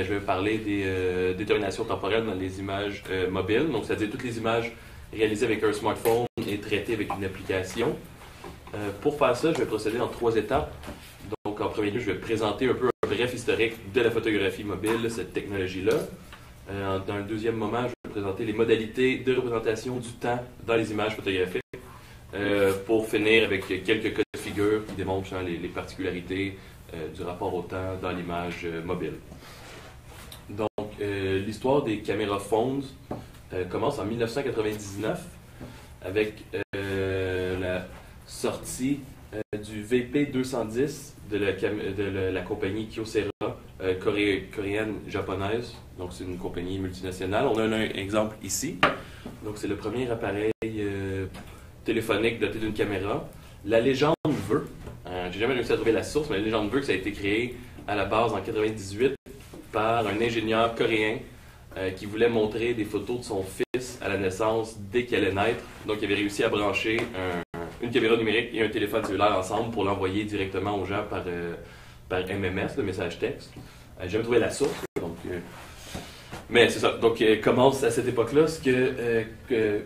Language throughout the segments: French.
je vais parler des déterminations temporelles dans les images mobiles, donc c'est-à-dire toutes les images réalisées avec un smartphone et traitées avec une application. Pour faire ça, je vais procéder en 3 étapes. Donc en premier lieu, je vais présenter un peu un bref historique de la photographie mobile, cette technologie-là. Dans le deuxième moment, je vais présenter les modalités de représentation du temps dans les images photographiques. Pour finir avec quelques cas de figure qui démontrent les particularités du rapport au temps dans l'image mobile. Donc, l'histoire des caméras phones commence en 1999 avec la sortie du VP210 de la compagnie Kyocera, coréenne-japonaise. Donc, c'est une compagnie multinationale. On a un exemple ici. Donc, c'est le premier appareil téléphonique doté d'une caméra. La légende veut, j'ai jamais réussi à trouver la source, mais la légende veut que ça a été créé à la base en 1998 par un ingénieur coréen qui voulait montrer des photos de son fils à la naissance dès qu'il allait naître. Donc, il avait réussi à brancher une caméra numérique et un téléphone cellulaire ensemble pour l'envoyer directement aux gens par MMS, le message texte. J'ai jamais trouvé la source, donc... mais c'est ça. Donc, commence à cette époque-là ce que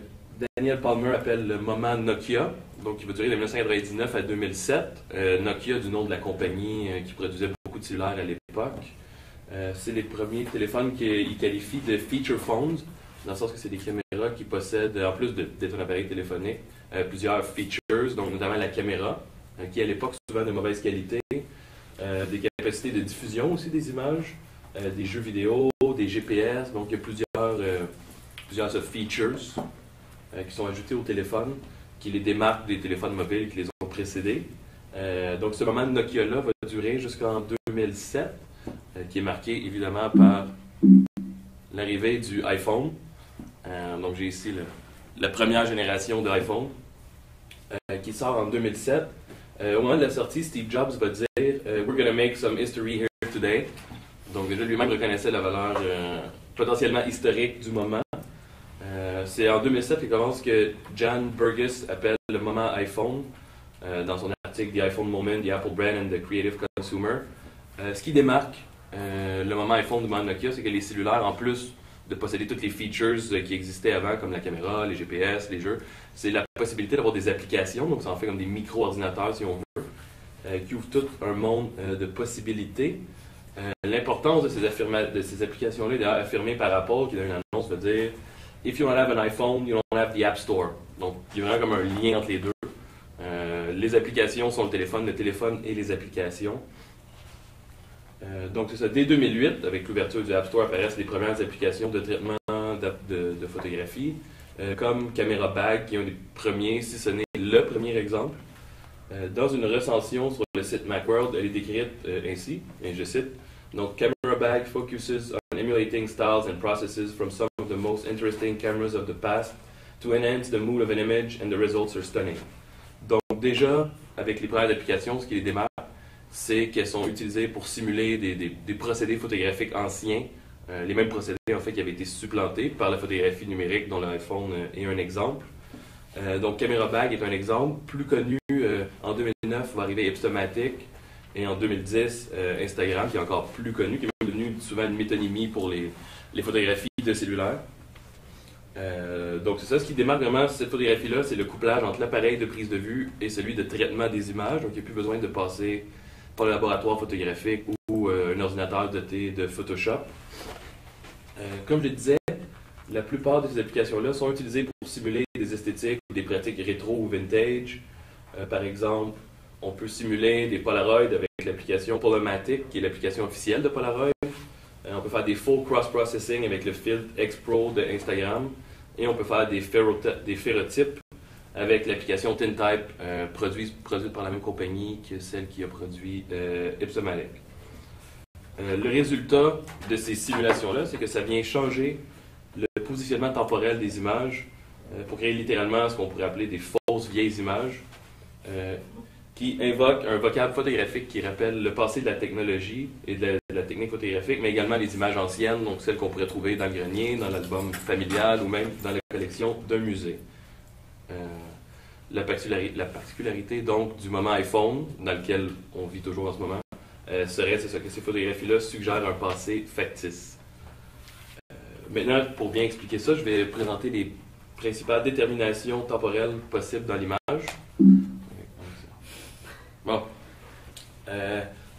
Daniel Palmer appelle le moment Nokia, donc qui va durer de 1999 à 2007. Nokia, du nom de la compagnie qui produisait beaucoup de cellulaires à l'époque. C'est les premiers téléphones qu'il qualifie de feature phones, dans le sens que c'est des caméras qui possèdent, en plus d'être un appareil téléphonique, plusieurs features, donc notamment la caméra, qui à l'époque souvent de mauvaise qualité, des capacités de diffusion aussi des images, des jeux vidéo, des GPS, donc il y a plusieurs features qui sont ajoutés au téléphone, qui les démarquent des téléphones mobiles qui les ont précédés. Donc ce moment de Nokia-là va durer jusqu'en 2007, qui est marqué évidemment par l'arrivée du iPhone. Donc j'ai ici la première génération d'iPhone qui sort en 2007. Au moment de la sortie, Steve Jobs va dire « We're gonna make some history here today ». Donc déjà lui-même reconnaissait la valeur potentiellement historique du moment. C'est en 2007 qu'il commence que Jan Burgess appelle le moment iPhone dans son article The iPhone Moment, The Apple Brand and the Creative Consumer. Ce qui démarque le moment iPhone du moment Nokia, c'est que les cellulaires, en plus de posséder toutes les features qui existaient avant, comme la caméra, les GPS, les jeux, c'est la possibilité d'avoir des applications, donc ça en fait comme des micro-ordinateurs si on veut, qui ouvrent tout un monde de possibilités. L'importance de ces applications-là est d'ailleurs affirmée par Apple, qui dans une annonce va dire If you don't have an iPhone, you don't have the App Store. Donc, il y a vraiment comme un lien entre les deux. Les applications sont le téléphone et les applications. Donc, c'est ça. Dès 2008, avec l'ouverture du App Store, apparaissent les premières applications de traitement de photographie, comme Camera Bag, qui est un des premiers, si ce n'est le premier exemple. Dans une recension sur le site Macworld, elle est décrite ainsi, et je cite, donc, Camera Bag focuses on emulating styles and processes from some of the most interesting cameras of the past to enhance the mood of an image, and the results are stunning. Donc, déjà, avec les premières applications, ce qui les démarque, c'est qu'elles sont utilisées pour simuler des procédés photographiques anciens, les mêmes procédés, en fait, qui avaient été supplantés par la photographie numérique, dont l'iPhone est un exemple. Donc, Camera Bag est un exemple. Plus connu, en 2009, va arriver Ipsomatic, et en 2010, Instagram, qui est encore plus connu, qui est même devenu souvent une métonymie pour les photographies de cellulaire. Donc c'est ça, ce qui démarque vraiment cette photographie-là, c'est le couplage entre l'appareil de prise de vue et celui de traitement des images. Donc il n'y a plus besoin de passer par le laboratoire photographique ou un ordinateur doté de Photoshop. Comme je le disais, la plupart de ces applications-là sont utilisées pour simuler des esthétiques ou des pratiques rétro ou vintage. Par exemple, on peut simuler des Polaroids avec l'application Polomatic, qui est l'application officielle de Polaroid. On peut faire des full cross-processing avec le filtre X-Pro de Instagram. Et on peut faire des phérotypes avec l'application TinType, produite par la même compagnie que celle qui a produit Ipsomatic. Le résultat de ces simulations-là, c'est que ça vient changer le positionnement temporel des images pour créer littéralement ce qu'on pourrait appeler des fausses vieilles images, qui invoquent un vocable photographique qui rappelle le passé de la technologie et de la technique photographique, mais également les images anciennes, donc celles qu'on pourrait trouver dans le grenier, dans l'album familial ou même dans la collection d'un musée. La particularité donc du moment iPhone, dans lequel on vit toujours en ce moment, serait, c'est ça, que ces photographies-là suggèrent un passé factice. Maintenant, pour bien expliquer ça, je vais présenter les principales déterminations temporelles possibles dans l'image. Bon.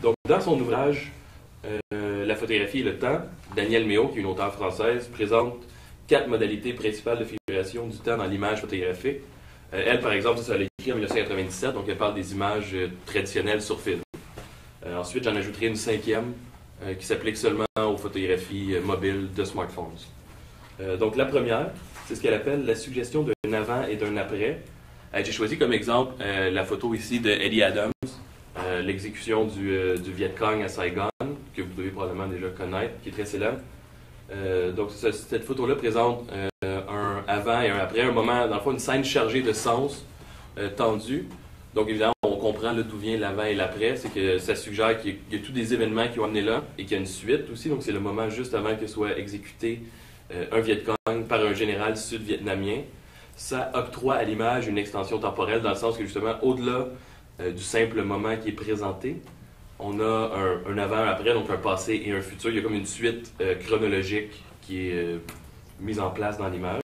Donc, dans son ouvrage La photographie et le temps, Danielle Méo, qui est une auteure française, présente 4 modalités principales de figuration du temps dans l'image photographique. Elle, par exemple, ça, elle l'a écrit en 1997, donc elle parle des images traditionnelles sur film. Ensuite, j'en ajouterai une 5e qui s'applique seulement aux photographies mobiles de smartphones. Donc, la première, c'est ce qu'elle appelle la suggestion d'un avant et d'un après. J'ai choisi comme exemple la photo ici de Eddie Adams, l'exécution du Viet Cong à Saigon, que vous devez probablement déjà connaître, qui est très célèbre. Donc, cette photo-là présente un avant et un après, un moment, dans le fond, une scène chargée de sens tendus. Donc, évidemment, on comprend d'où vient l'avant et l'après. C'est que ça suggère qu'il y a tous des événements qui ont amené là et qu'il y a une suite aussi. Donc, c'est le moment juste avant que soit exécuté un Viet Cong par un général sud-vietnamien. Ça octroie à l'image une extension temporelle dans le sens que, justement, au-delà du simple moment qui est présenté, on a un avant, un après, donc un passé et un futur. Il y a comme une suite chronologique qui est mise en place dans l'image.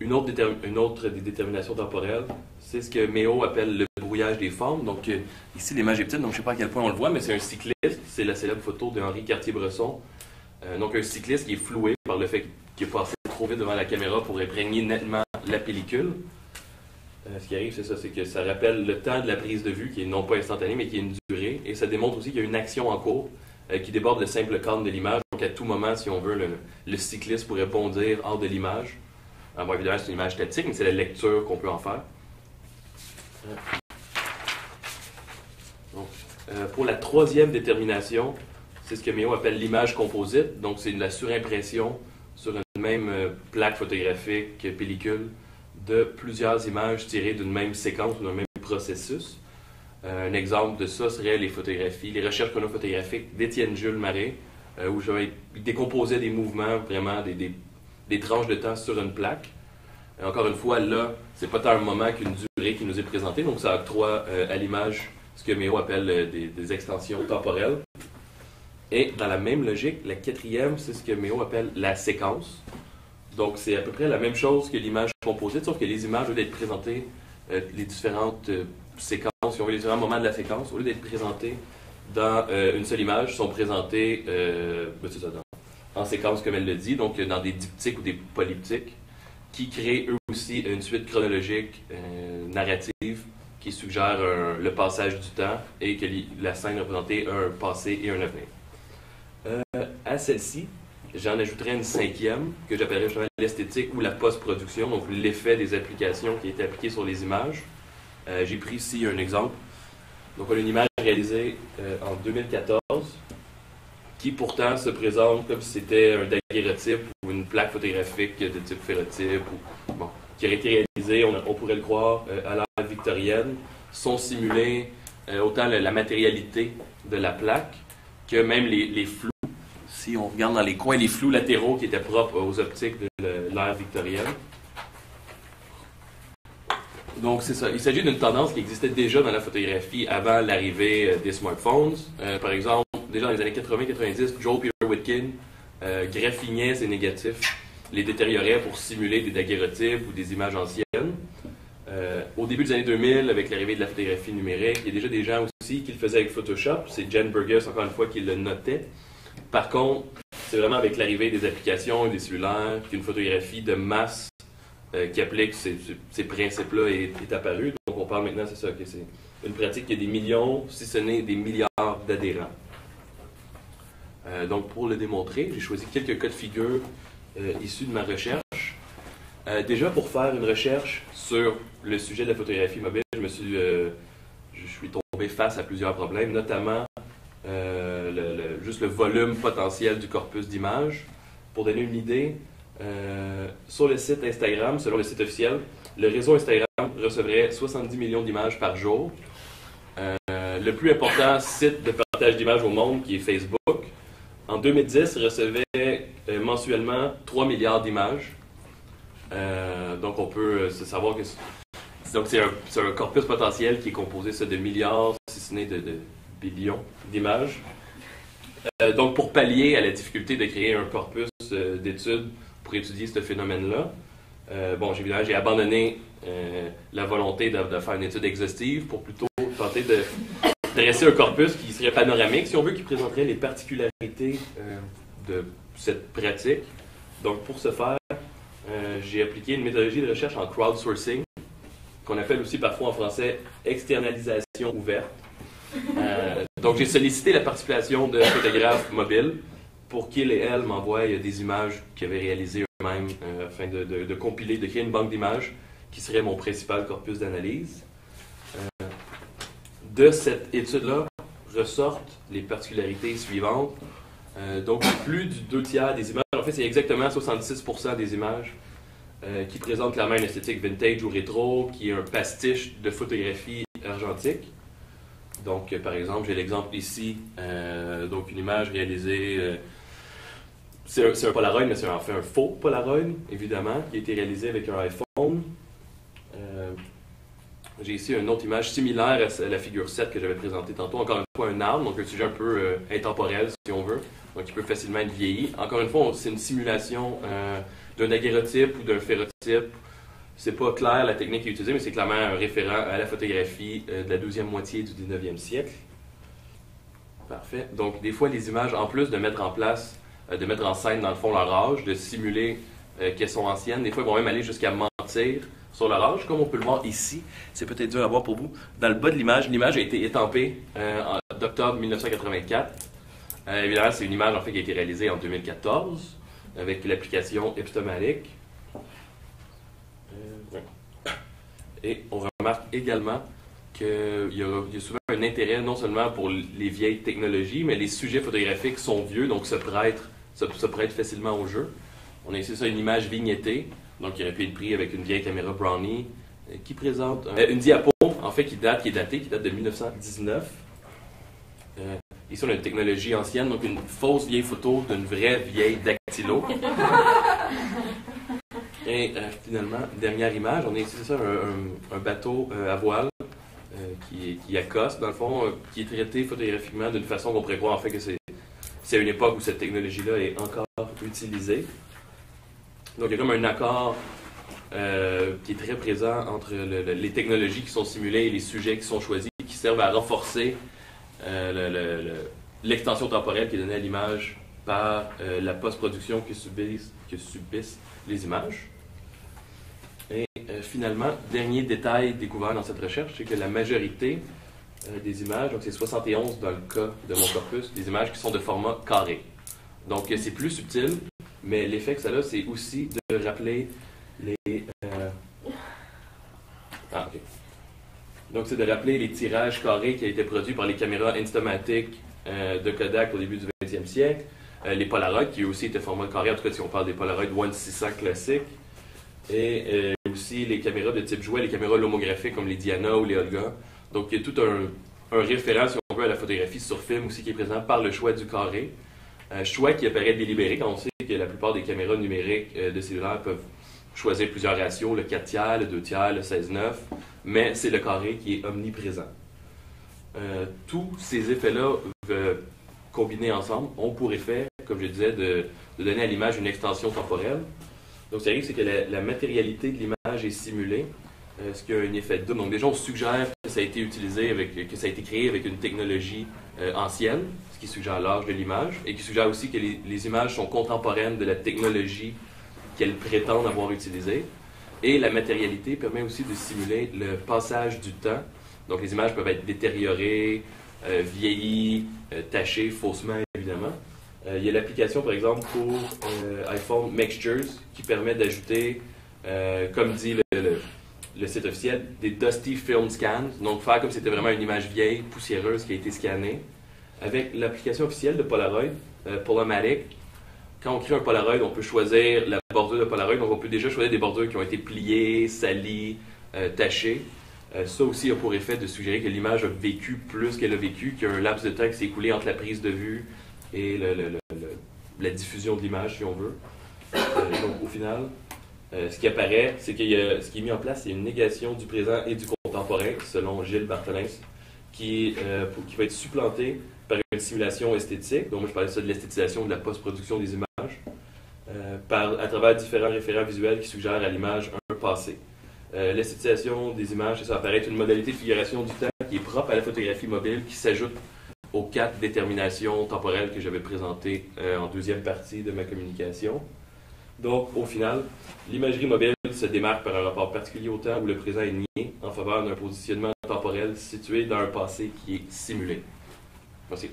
Une autre des déterminations temporelles, c'est ce que Méo appelle le brouillage des formes. Donc, ici, l'image est petite, donc je ne sais pas à quel point on le voit, mais c'est un cycliste. C'est la célèbre photo de Henri Cartier-Bresson. Donc, un cycliste qui est floué par le fait qu'il est passé trop vite devant la caméra pour imprégner nettement la pellicule. Ce qui arrive, c'est ça, c'est que ça rappelle le temps de la prise de vue, qui est non pas instantané, mais qui est une durée. Et ça démontre aussi qu'il y a une action en cours qui déborde le simple cadre de l'image. Donc, à tout moment, si on veut, le cycliste pourrait bondir hors de l'image. Bon, évidemment, c'est une image statique, mais c'est la lecture qu'on peut en faire. Donc, pour la troisième détermination, c'est ce que Méo appelle l'image composite. Donc, c'est de la surimpression sur une même plaque photographique, pellicule, de plusieurs images tirées d'une même séquence ou d'un même processus. Un exemple de ça serait les photographies, les recherches chronophotographiques d'Étienne Jules Marais, où j'avais décomposé des mouvements, vraiment des tranches de temps sur une plaque. Encore une fois, là, c'est pas tant un moment qu'une durée qui nous est présentée, donc ça octroie à l'image ce que Méo appelle des extensions temporelles. Et dans la même logique, la quatrième, c'est ce que Méo appelle la séquence. Donc, c'est à peu près la même chose que l'image composite, sauf que les images, au lieu d'être présentées, les différentes séquences, si on veut, les différents moments de la séquence, au lieu d'être présentées dans une seule image, sont présentées c'est ça, en séquence, comme elle le dit, donc dans des diptyques ou des polyptyques, qui créent eux aussi une suite chronologique, narrative, qui suggère le passage du temps et que la scène représentait un passé et un avenir. À celle-ci, j'en ajouterai une 5e, que j'appellerais justement l'esthétique ou la post-production, donc l'effet des applications qui a été appliqué sur les images. J'ai pris ici un exemple. Donc, on a une image réalisée en 2014, qui pourtant se présente comme si c'était un daguerreotype ou une plaque photographique de type ferrotype, qui aurait été réalisée, on pourrait le croire, à l'ère victorienne, sont simulés autant la matérialité de la plaque que même les flous. Si on regarde dans les coins, les flous latéraux qui étaient propres aux optiques de l'ère victorienne. Donc, c'est ça. Il s'agit d'une tendance qui existait déjà dans la photographie avant l'arrivée des smartphones. Par exemple, déjà dans les années 80-90, Joel Peter Witkin graffinait ses négatifs, les détériorait pour simuler des daguerreotypes ou des images anciennes. Au début des années 2000, avec l'arrivée de la photographie numérique, il y a déjà des gens aussi qui le faisaient avec Photoshop. C'est Jen Burgess, encore une fois, qui le notait. Par contre, c'est vraiment avec l'arrivée des applications et des cellulaires qu'une photographie de masse qui applique ces principes-là est apparue. Donc, on parle maintenant, c'est ça, que c'est une pratique qui a des millions, si ce n'est des milliards d'adhérents. Donc, pour le démontrer, j'ai choisi quelques cas de figure issus de ma recherche. Déjà, pour faire une recherche sur le sujet de la photographie mobile, je suis tombé face à plusieurs problèmes, notamment juste le volume potentiel du corpus d'images. Pour donner une idée, sur le site Instagram, selon le site officiel, le réseau Instagram recevrait 70 millions d'images par jour. Le plus important site de partage d'images au monde, qui est Facebook, en 2010, recevait mensuellement 3 milliards d'images. Donc, on peut savoir que c'est un corpus potentiel qui est composé de milliards, si ce n'est de billions d'images. Donc, pour pallier à la difficulté de créer un corpus d'études pour étudier ce phénomène-là, évidemment, j'ai abandonné la volonté de faire une étude exhaustive pour plutôt tenter de dresser un corpus qui serait panoramique, si on veut, qui présenterait les particularités de cette pratique. Donc, pour ce faire, j'ai appliqué une méthodologie de recherche en crowdsourcing, qu'on appelle aussi parfois en français externalisation ouverte. Donc, j'ai sollicité la participation de photographes mobiles pour qu'ils et elles m'envoient des images qu'ils avaient réalisées eux-mêmes afin de compiler, de créer une banque d'images qui serait mon principal corpus d'analyse. De cette étude-là ressortent les particularités suivantes. Donc, plus du 2/3 des images, en fait, c'est exactement 66% des images qui présentent clairement une esthétique vintage ou rétro, qui est un pastiche de photographie argentique. Donc, par exemple, j'ai l'exemple ici, donc une image réalisée, c'est un Polaroid, mais c'est en fait un faux Polaroid, évidemment, qui a été réalisé avec un iPhone. J'ai ici une autre image similaire à la figure 7 que j'avais présentée tantôt. Encore une fois, un arbre, donc un sujet un peu intemporel, si on veut, donc qui peut facilement être vieilli. Encore une fois, c'est une simulation d'un daguerreotype ou d'un ferrotype. C'est pas clair la technique qui est utilisée, mais c'est clairement un référent à la photographie de la 12e moitié du 19e siècle. Parfait. Donc, des fois, les images, en plus de mettre en place, de mettre en scène, dans le fond, leur âge, de simuler qu'elles sont anciennes, des fois, ils vont même aller jusqu'à mentir sur leur âge, comme on peut le voir ici. C'est peut-être dur à voir pour vous. Dans le bas de l'image a été étampée en octobre 1984. Évidemment, c'est une image en fait, qui a été réalisée en 2014 avec l'application Epstomatic. Et on remarque également qu'il y a souvent un intérêt non seulement pour les vieilles technologies, mais les sujets photographiques sont vieux, donc se prêtent facilement au jeu. On a ici ça, une image vignettée, donc qui aurait pu être prise avec une vieille caméra Brownie, qui présente une diapo, en fait, qui date de 1919. Ici, on a une technologie ancienne, donc une fausse vieille photo d'une vraie vieille dactylo. Et finalement, dernière image, on a ici ça, un bateau à voile qui accoste, dans le fond, qui est traité photographiquement d'une façon qu'on pourrait croire en fait que c'est une époque où cette technologie-là est encore utilisée. Donc, il y a comme un accord qui est très présent entre les technologies qui sont simulées et les sujets qui sont choisis, qui servent à renforcer l'extension temporelle qui est donnée à l'image par la post-production que subissent les images. Et finalement, dernier détail découvert dans cette recherche, c'est que la majorité des images, donc c'est 71 dans le cas de mon corpus, des images qui sont de format carré. Donc c'est plus subtil, mais l'effet que ça a, c'est aussi de rappeler les... Donc c'est de rappeler les tirages carrés qui ont été produits par les caméras Instamatic de Kodak au début du 20e siècle, les Polaroid qui aussi étaient format carré, en tout cas si on parle des Polaroid 1600 classiques, et aussi les caméras de type jouet, les caméras lomographiques comme les Diana ou les Olga. Donc il y a tout un référent, si on veut, à la photographie sur film aussi qui est présent par le choix du carré. Choix qui apparaît délibéré quand on sait que la plupart des caméras numériques de cellulaire peuvent choisir plusieurs ratios, le 4/3, le 2/3, le 16/9, mais c'est le carré qui est omniprésent. Tous ces effets-là combinés ensemble ont pour effet, comme je disais, de donner à l'image une extension temporelle. Donc, ce qui arrive, c'est que la matérialité de l'image est simulée, ce qui a un effet double. Donc, déjà, on suggère que ça a été utilisé, que ça a été créé avec une technologie ancienne, ce qui suggère l'âge de l'image, et qui suggère aussi que les images sont contemporaines de la technologie qu'elles prétendent avoir utilisée. Et la matérialité permet aussi de simuler le passage du temps. Donc, les images peuvent être détériorées, vieillies, tachées, faussement, évidemment. Il y a l'application, par exemple, pour iPhone Mixtures, qui permet d'ajouter, comme dit le site officiel, des Dusty Film Scans. Donc, faire comme si c'était vraiment une image vieille, poussiéreuse, qui a été scannée. Avec l'application officielle de Polaroid, Polaromatic, quand on crée un Polaroid, on peut choisir la bordure de Polaroid. Donc, on peut déjà choisir des bordures qui ont été pliées, salies, tachées. Ça aussi a pour effet de suggérer que l'image a vécu plus qu'elle a vécu, qu'il y a un laps de temps qui s'est écoulé entre la prise de vue et la diffusion de l'image, si on veut. Donc, au final, ce qui apparaît, c'est ce qui est mis en place, c'est une négation du présent et du contemporain, selon Gilles Bartholin, qui va être supplanté par une simulation esthétique. Donc moi je parlais de ça de l'esthétisation de la post-production des images, à travers différents référents visuels qui suggèrent à l'image un passé. L'esthétisation des images, ça apparaît être une modalité de figuration du temps qui est propre à la photographie mobile, qui s'ajoute aux 4 déterminations temporelles que j'avais présentées en deuxième partie de ma communication. Donc, au final, l'imagerie mobile se démarque par un rapport particulier au temps où le présent est nié en faveur d'un positionnement temporel situé dans un passé qui est simulé. Merci.